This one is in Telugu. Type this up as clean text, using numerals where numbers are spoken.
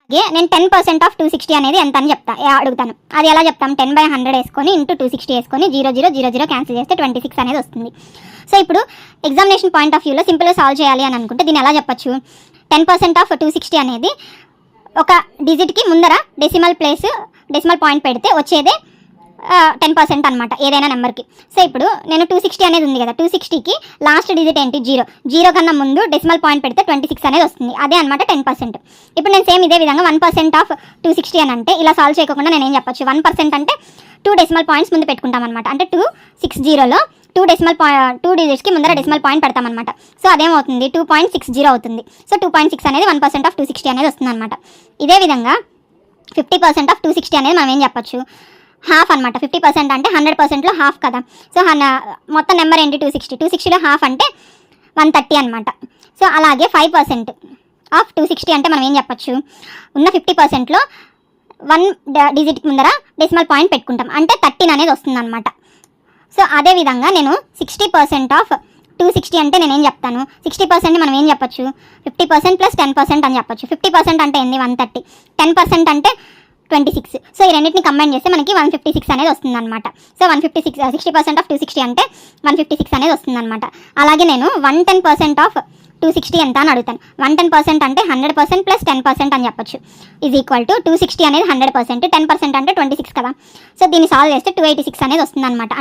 నేను 10% ఆఫ్ 260 అనేది ఎంత అని అడుగుతాను. అది ఎలా చెప్తాం? 10/100 వేసుకొని ఇంటూ 260 వేసుకొని 0 క్యాన్సిల్ చేస్తే 26 అనేది వస్తుంది. సో ఇప్పుడు ఎగ్జామినేషన్ పాయింట్ ఆఫ్ వ్యూలో సింపుల్గా సాల్వ్ చేయాలి అని అనుకుంటే దీన్ని ఎలా చెప్పచ్చు? 10% ఆఫ్ 260 అనేది ఒక డిజిట్కి ముందర డెసిమల్ పాయింట్ పెడితే వచ్చేదే 10% అనమాట ఏదైనా నెంబర్కి. సో ఇప్పుడు నేను 260 అనేది ఉంది కదా, 260కి లాస్ట్ డిజిట్ ఏంటి? 0 కన్నా ముందు డెసిమల్ పాయింట్ పెడితే 26 అనేది వస్తుంది. అదే అనమాట 10%. ఇప్పుడు నేను సేమ్ ఇదే విధంగా 1% ఆఫ్ 260 అని అంటే ఇలా సాల్వ్ చేయకుండా నేను ఏం చెప్పచ్చు? 1% అంటే 2 డెసిమల్ పాయింట్స్ ముందు పెట్టుకుంటాం అనమాట. అంటే 260లో 2 డిజిట్స్కి ముందర డెసిమల్ పాయింట్ పెడతామన్నమాట. సో అదేమవుతుంది? 2.60 అవుతుంది. సో 2.6 అనేది 1% ఆఫ్ 260 అనేది వస్తుంది అనమాట. ఇదే విధంగా 50% ఆఫ్ 260 అనేది మనం ఏం చెప్పచ్చు? హాఫ్ అనమాట. 50% అంటే 100%లో హాఫ్ కదా. సో మొత్తం నెంబర్ ఏంటి? 260లో హాఫ్ అంటే 130 అనమాట. సో అలాగే 5% ఆఫ్ 260 అంటే మనం ఏం చెప్పచ్చు? ఉన్న 50%లో 1 డిజిట్ ముందర డెసిమల్ పాయింట్ పెట్టుకుంటాం, అంటే 13 అనేది వస్తుంది అనమాట. సో అదేవిధంగా నేను 60% ఆఫ్ 260 అంటే నేనేం చెప్తాను? 60% మనం ఏం చెప్పచ్చు? 50% ప్లస్ 10% అని చెప్పచ్చు. 50% అంటే ఏంది? 130. 10% అంటే 26. సో ఈ రెండింటిని కంబైన్ చేస్తే మనకి 156 అనేది వస్తుంది అనమాట. సో 60% ఆఫ్ 260 అంటే 156 అనేది వస్తుంది అనమాట. అలాగే నేను 110% ఆఫ్ 260 ఎంత అని అడుగుతాను. 110% అంటే 100% ప్లస్ 10% అని చెప్పచ్చు. ఈజ్ ఈక్వల్ టు 260 అనేది 100%, 10% అంటే 26 కదా. సో దీన్ని సాల్వ్ చేస్తే 286 అనేది వస్తుంది అనమాట.